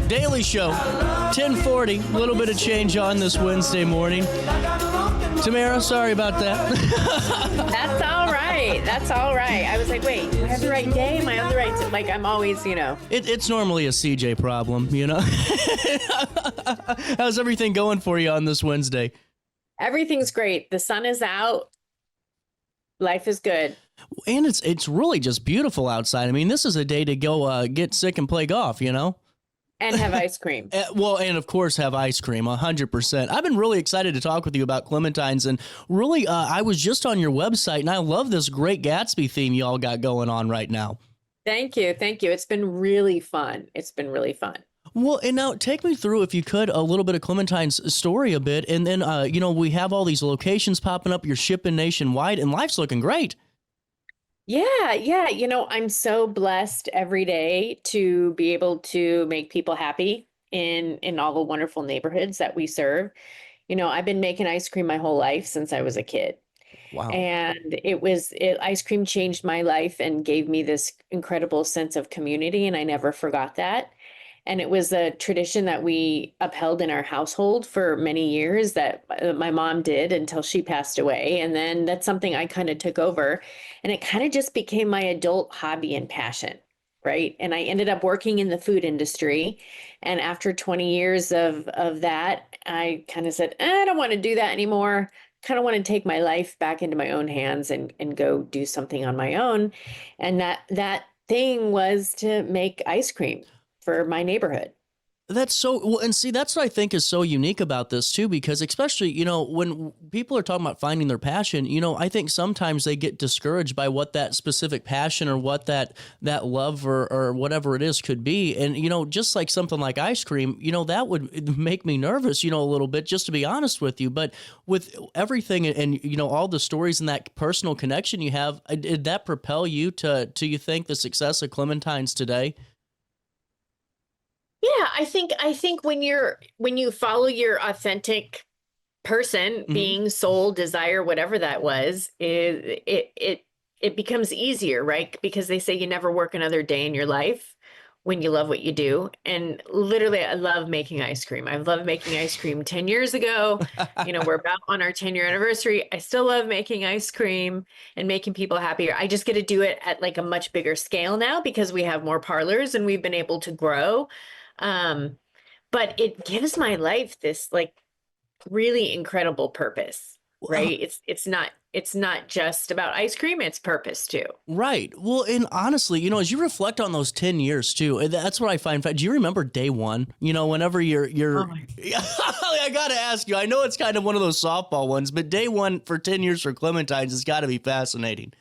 Daily Show, 10:40. A little bit of change on this Wednesday morning. Tamara, sorry about that. That's all right. That's all right. I was like, wait, do I have the right day? Am I on the right? Like, I'm always, It's normally a CJ problem, How's everything going for you on this Wednesday? Everything's great. The sun is out. Life is good. And it's really just beautiful outside. I mean, this is a day to go get sick and play golf, And have ice cream. And of course have ice cream, 100%. I've been really excited to talk with you about Clementines, and really, I was just on your website, and I love this Great Gatsby theme you all got going on right now. Thank you. It's been really fun. Well, and now take me through, if you could, a little bit of Clementine's story a bit, and then, we have all these locations popping up, you're shipping nationwide, and life's looking great. Yeah. I'm so blessed every day to be able to make people happy in all the wonderful neighborhoods that we serve. I've been making ice cream my whole life since I was a kid. Wow. And ice cream changed my life and gave me this incredible sense of community. And I never forgot that. And it was a tradition that we upheld in our household for many years that my mom did until she passed away. And then that's something I kind of took over, and it kind of just became my adult hobby and passion, right? And I ended up working in the food industry. And after 20 years of that, I kind of said, I don't want to do that anymore. Kind of want to take my life back into my own hands and go do something on my own. And that thing was to make ice cream for my neighborhood. That's so well, and see, that's what I think is so unique about this too, because especially, when people are talking about finding their passion, I think sometimes they get discouraged by what that specific passion or what that love or whatever it is could be. And, just like something like ice cream, that would make me nervous, a little bit, just to be honest with you. But with everything and, all the stories and that personal connection you have, did that propel you to you think, the success of Clementine's today? Yeah, I think when you follow your authentic person, being, soul, desire, whatever that was, it becomes easier, right? Because they say you never work another day in your life when you love what you do. And literally, I love making ice cream. I love making ice cream 10 years ago. We're about on our 10-year anniversary. I still love making ice cream and making people happier. I just get to do it at like a much bigger scale now because we have more parlors and we've been able to grow. But it gives my life this like really incredible purpose, right? It's not just about ice cream, it's purpose too. Right. Well, and honestly, as you reflect on those 10 years too, that's what I find. Do you remember day one? Whenever you're I got to ask you, I know it's kind of one of those softball ones, but day one for 10 years for Clementine's has got to be fascinating.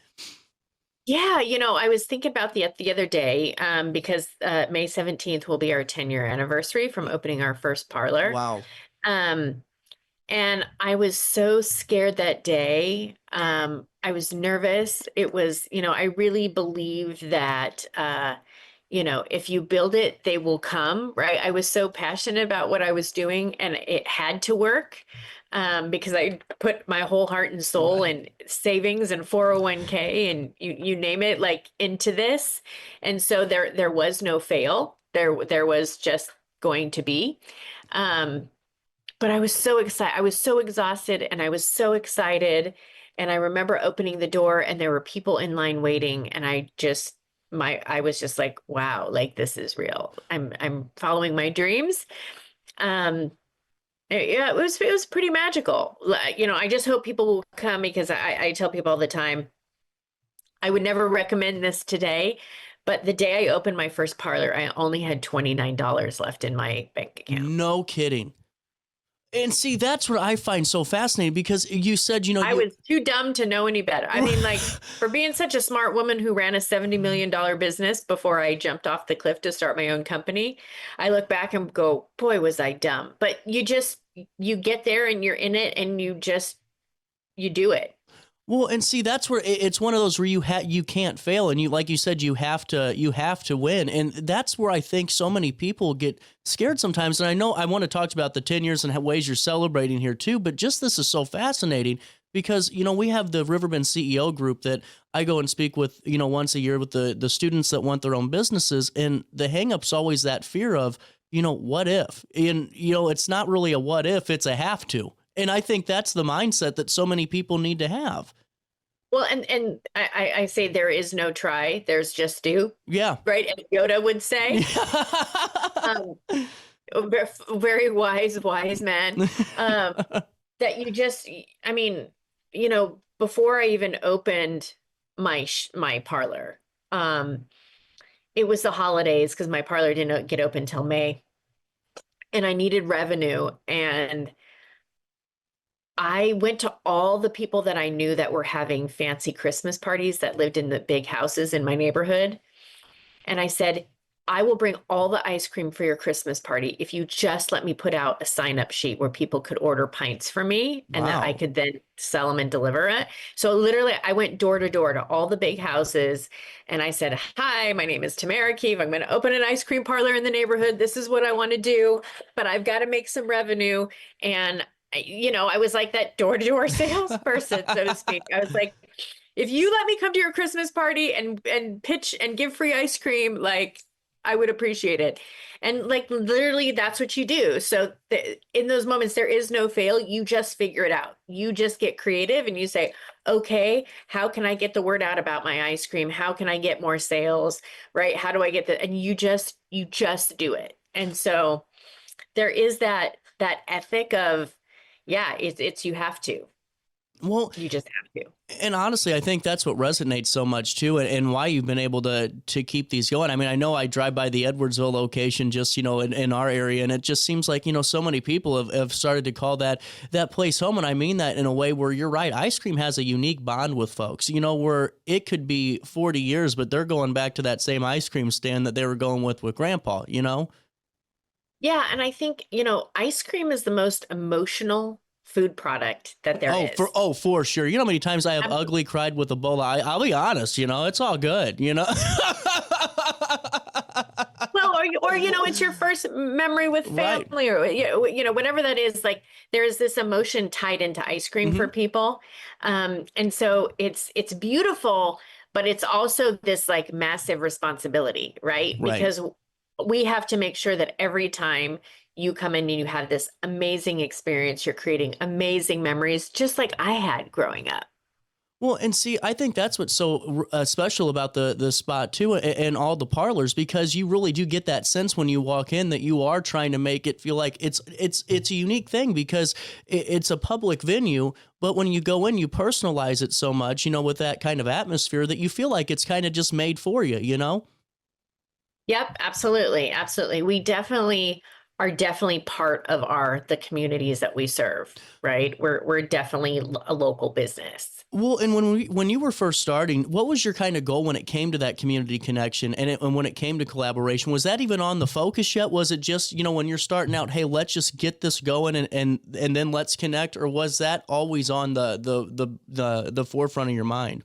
Yeah, I was thinking about the other day because May 17th will be our 10-year anniversary from opening our first parlor. Wow. And I was so scared that day. I was nervous. It was, I really believe that, if you build it, they will come, right? I was so passionate about what I was doing and it had to work. Because I put my whole heart and soul and savings and 401k and you name it, like into this. And so there was no fail. There was just going to be. But I was so excited. I was so exhausted and I was so excited. And I remember opening the door and there were people in line waiting. And I was just like, wow, like this is real. I'm following my dreams. Yeah, it was pretty magical. I just hope people will come because I tell people all the time, I would never recommend this today, but the day I opened my first parlor, I only had $29 left in my bank account. No kidding. And see, that's what I find so fascinating because you said, I was too dumb to know any better. I mean, like for being such a smart woman who ran a $70 million business before I jumped off the cliff to start my own company, I look back and go, boy, was I dumb. But you get there and you're in it and you do it. Well, and see, that's where it's one of those where you can't fail, and like you said, you have to win, and that's where I think so many people get scared sometimes. And I know I want to talk about the 10 years and ways you're celebrating here too, but just this is so fascinating because we have the RiverBend CEO group that I go and speak with once a year with the students that want their own businesses, and the hangup's always that fear of what if? And, it's not really a what if, it's a have to. And I think that's the mindset that so many people need to have. Well, and I say there is no try, there's just do, Yeah. right? As Yoda would say. Um, very wise man. Um, that you just, I mean, before I even opened my parlor, it was the holidays because my parlor didn't get open till May, and I needed revenue, and I went to all the people that I knew that were having fancy Christmas parties that lived in the big houses in my neighborhood. And I said, I will bring all the ice cream for your Christmas party if you just let me put out a sign up sheet where people could order pints for me and that I Wow. could then sell them and deliver it. So literally, I went door to door to all the big houses and I said, hi, my name is Tamara Keefe. I'm going to open an ice cream parlor in the neighborhood. This is what I want to do, but I've got to make some revenue. And, I was like that door to door salesperson, so to speak. I was like, if you let me come to your Christmas party and pitch and give free ice cream, like I would appreciate it. And like literally that's what you do. So in those moments, there is no fail. You just figure it out. You just get creative and you say, okay, how can I get the word out about my ice cream? How can I get more sales? Right? How do I get that? And you just do it. And so there is that ethic of, yeah, it's you have to. Well, You just have to. and honestly, I think that's what resonates so much too, and why you've been able to keep these going. I mean, I know I drive by the Edwardsville location just, in our area, and it just seems like, so many people have started to call that place home. And I mean that in a way where you're right. Ice cream has a unique bond with folks, where it could be 40 years, but they're going back to that same ice cream stand that they were going with grandpa. Yeah, and I think, ice cream is the most emotional food product that there is. For sure. You know how many times I have ugly cried with a bowl of I'll be honest, it's all good. Well, or it's your first memory with Right. family, or whatever that is. Like there is this emotion tied into ice cream for people, and so it's beautiful, but it's also this like massive responsibility, right? Right. Because we have to make sure that every time you come in and you have this amazing experience, you're creating amazing memories, just like I had growing up. Well, and see, I think that's what's so special about the spot too, and all the parlors, because you really do get that sense when you walk in that you are trying to make it feel like it's a unique thing because it's a public venue. But when you go in, you personalize it so much, with that kind of atmosphere that you feel like it's kind of just made for you. Yep, absolutely. Absolutely. We definitely part of the communities that we serve, right? We're definitely a local business. Well, and when you were first starting, what was your kind of goal when it came to that community connection and when it came to collaboration? Was that even on the focus yet? Was it just, when you're starting out, hey, let's just get this going and then let's connect, or was that always on the forefront of your mind?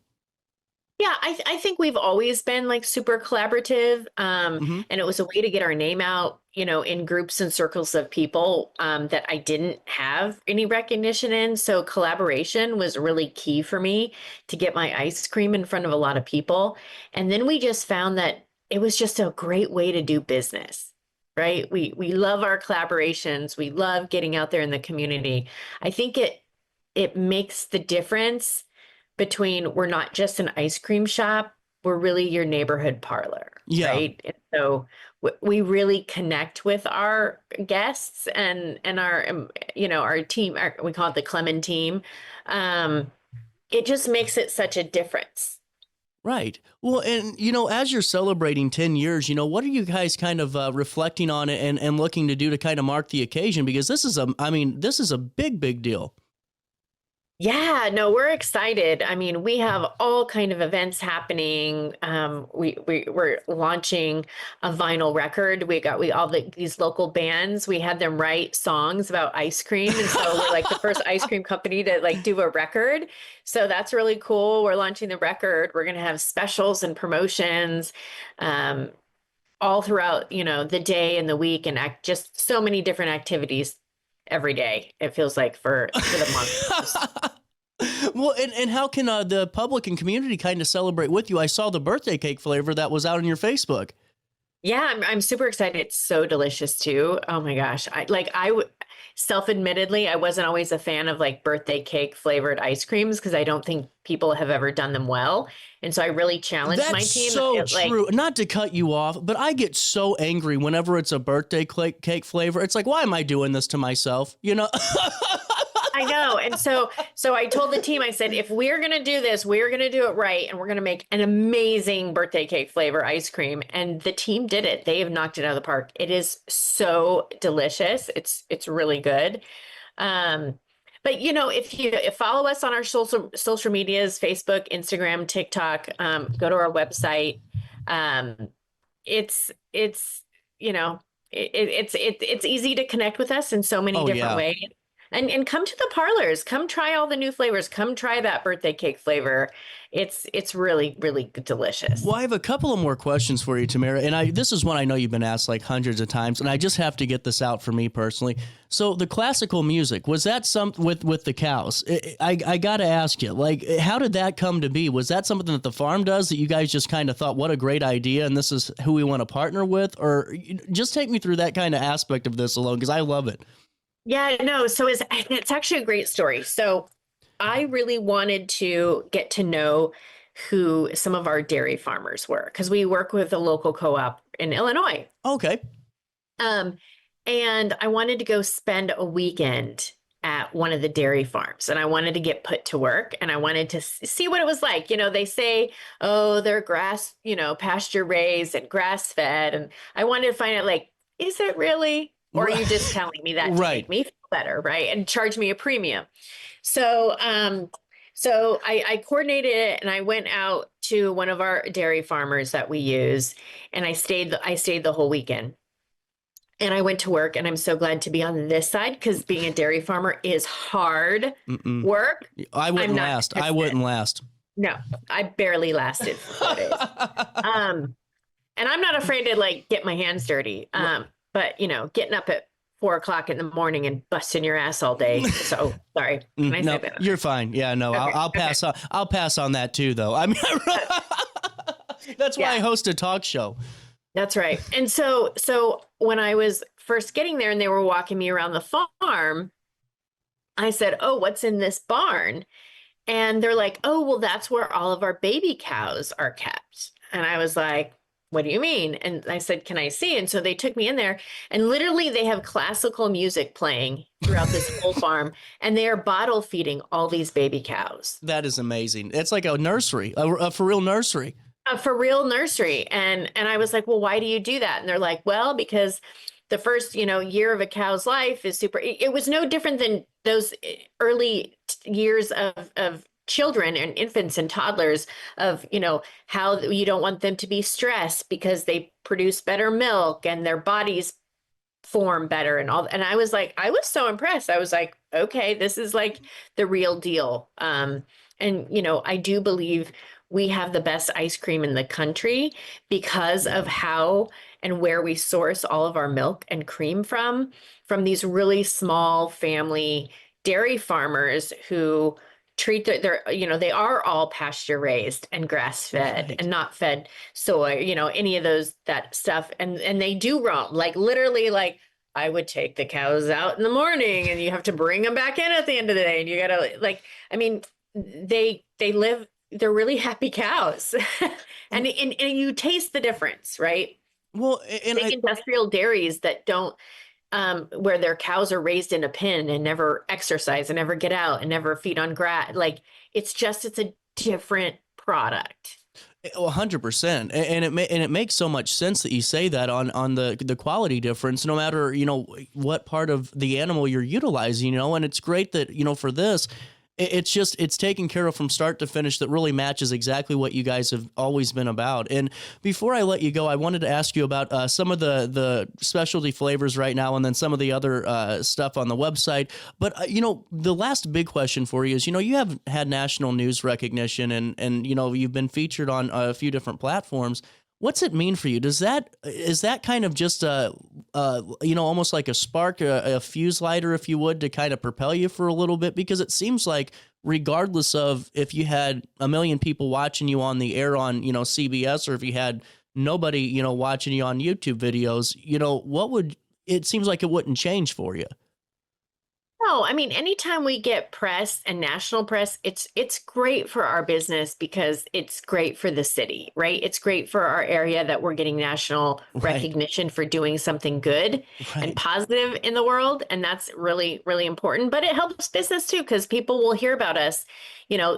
Yeah, I think we've always been like super collaborative. Hmm. And it was a way to get our name out, in groups and circles of people that I didn't have any recognition in. So collaboration was really key for me to get my ice cream in front of a lot of people. And then we just found that it was just a great way to do business, right? We love our collaborations. We love getting out there in the community. I think it makes the difference between we're not just an ice cream shop, we're really your neighborhood parlor, Yeah. right? And so we really connect with our guests and our our team. We call it the Clementine. It just makes it such a difference. Right. Well, and as you're celebrating 10 years, what are you guys kind of reflecting on it and looking to do to kind of mark the occasion? Because this is a big deal. Yeah, no, we're excited. I mean, we have all kind of events happening. We're launching a vinyl record. We all these local bands. We had them write songs about ice cream, and so we're like the first ice cream company to like do a record. So that's really cool. We're launching the record. We're gonna have specials and promotions, all throughout the day and the week, and just so many different activities every day. It feels like for the month. Well, and how can the public and community kind of celebrate with you? I saw the birthday cake flavor that was out on your Facebook. Yeah, I'm super excited. It's so delicious too. Oh my gosh. Self-admittedly, I wasn't always a fan of like birthday cake flavored ice creams because I don't think people have ever done them well. And so I really challenged That's my team. so Like, true. Not to cut you off, but I get so angry whenever it's a birthday cake flavor. It's like, why am I doing this to myself? You know? I know. And so I told the team, I said, if we're going to do this, we're going to do it right. And we're going to make an amazing birthday cake flavor ice cream. And the team did it. They have knocked it out of the park. It is so delicious. It's really good. Um, but if you follow us on our social medias, Facebook, Instagram, TikTok, go to our website. Um, it's, you know, it's easy to connect with us in so many Oh, different yeah. ways. And come to the parlors. Come try all the new flavors. Come try that birthday cake flavor. It's really, really delicious. Well, I have a couple of more questions for you, Tamara, and this is one I know you've been asked like hundreds of times, and I just have to get this out for me personally. So, the classical music, was that something with the cows? I got to ask you, like, how did that come to be? Was that something that the farm does that you guys just kind of thought, what a great idea, and this is who we want to partner with? Or just take me through that kind of aspect of this alone, because I love it. Yeah, no. So it's actually a great story. So I really wanted to get to know who some of our dairy farmers were because we work with a local co-op in Illinois. Okay. Um, and I wanted to go spend a weekend at one of the dairy farms and I wanted to get put to work and I wanted to see what it was like. They say, oh, they're grass, pasture raised and grass fed. And I wanted to find out, like, is it really? Or are you just telling me that to Right. make me feel better, right? And charge me a premium. So, so I coordinated it and I went out to one of our dairy farmers that we use, and I stayed the whole weekend. And I went to work, and I'm so glad to be on this side because being a dairy farmer is hard Mm-mm. work. I wouldn't I'm not last. I interested. wouldn't last. No, I barely lasted for 4 days. And I'm not afraid to like get my hands dirty. But getting up at 4 o'clock in the morning and busting your ass all day. So sorry. Can I No, say that? you're fine. Yeah, no, Okay, I'll pass on. I'll pass on that too, though. I mean, that's why I host a talk show. That's right. And so when I was first getting there and they were walking me around the farm, I said, "Oh, what's in this barn?" And they're like, "Oh, well, that's where all of our baby cows are kept." And I was like, "What do you mean?" And I said, "Can I see?" And so they took me in there, and literally they have classical music playing throughout this whole farm, and they are bottle feeding all these baby cows. That is amazing. It's like a nursery, a for real nursery. For real nursery. And I was like, "Well, why do you do that?" And they're like, "Well, because the first, year of a cow's life is super." It was no different than those early years of children and infants and toddlers of, how you don't want them to be stressed because they produce better milk and their bodies form better and all. And I was so impressed. I was like, okay, this is like the real deal. And I do believe we have the best ice cream in the country because of how and where we source all of our milk and cream from these really small family dairy farmers who treat their they are all pasture raised and grass fed Right. and not fed soy, any of that stuff. And they do roam, like literally, like I would take the cows out in the morning and you have to bring them back in at the end of the day. And you gotta I mean, they're really happy cows. and you taste the difference, right? Well, and Big industrial dairies that don't where their cows are raised in a pen and never exercise and never get out and never feed on grass. Like it's a different product. 100%, and it makes so much sense that you say that on the quality difference, no matter what part of the animal you're utilizing, and it's great that for this. It's taken care of from start to finish that really matches exactly what you guys have always been about. And before I let you go, I wanted to ask you about some of the specialty flavors right now and then some of the other stuff on the website. But, the last big question for you is, you have had national news recognition and you've been featured on a few different platforms. What's it mean for you? Is that kind of just almost like a spark, a fuse lighter, if you would, to kind of propel you for a little bit? Because it seems like regardless of if you had 1 million people watching you on the air on, CBS, or if you had nobody, watching you on YouTube videos, it seems like it wouldn't change for you. No, I mean, anytime we get press and national press, it's great for our business because it's great for the city, right? It's great for our area that we're getting national Right. recognition for doing something good and Right. positive in the world. And that's really, really important. But it helps business too, because people will hear about us.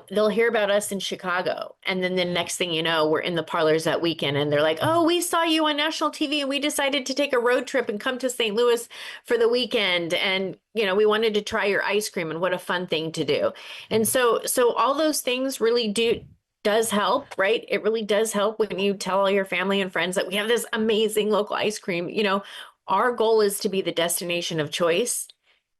They'll hear about us in Chicago. And then the next thing you know, we're in the parlors that weekend and they're like, oh, we saw you on national TV and we decided to take a road trip and come to St. Louis for the weekend. And we wanted to try your ice cream, and what a fun thing to do. And so all those things really does help, right? It really does help when you tell all your family and friends that we have this amazing local ice cream. Our goal is to be the destination of choice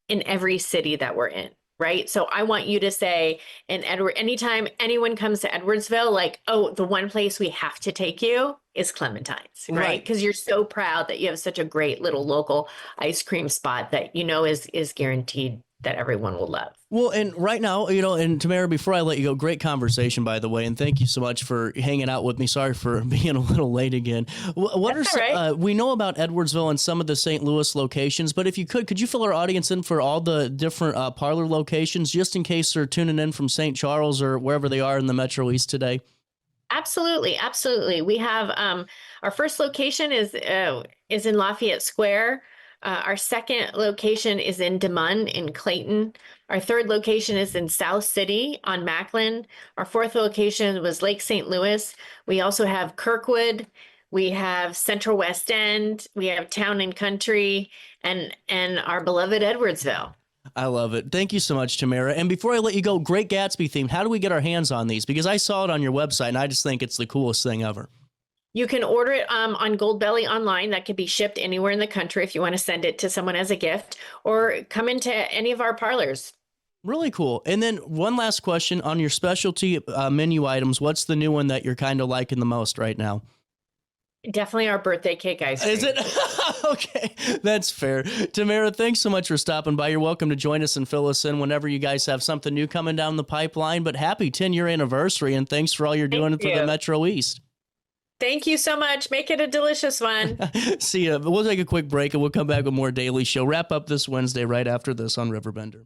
in every city that we're in. Right. So I want you to say anytime anyone comes to Edwardsville, like, oh, the one place we have to take you is Clementine's, right? Because you're so proud that you have such a great little local ice cream spot that is guaranteed that everyone will love. Well, and right now, and Tamara, before I let you go, great conversation, by the way, and thank you so much for hanging out with me. Sorry for being a little late again. That's all right. We know about Edwardsville and some of the St. Louis locations, but if you could you fill our audience in for all the different parlor locations, just in case they're tuning in from St. Charles or wherever they are in the Metro East today? Absolutely, absolutely. We have our first location is in Lafayette Square. Our second location is in DeMun in Clayton. Our third location is in South City on Macklin. Our fourth location was Lake St. Louis. We also have Kirkwood. We have Central West End. We have Town and Country, and our beloved Edwardsville. I love it. Thank you so much, Tamara. And before I let you go, Great Gatsby themed, how do we get our hands on these? Because I saw it on your website and I just think it's the coolest thing ever. You can order it on Goldbelly online. That could be shipped anywhere in the country if you want to send it to someone as a gift, or come into any of our parlors. Really cool. And then one last question on your specialty menu items. What's the new one that you're kind of liking the most right now? Definitely our birthday cake ice cream. Is it? Okay, that's fair. Tamara, thanks so much for stopping by. You're welcome to join us and fill us in whenever you guys have something new coming down the pipeline. But happy 10-year anniversary, and thanks for all you're doing for the Metro East. Thank you so much. Make it a delicious one. See ya. We'll take a quick break and we'll come back with more Daily Show. Wrap up this Wednesday right after this on RiverBender.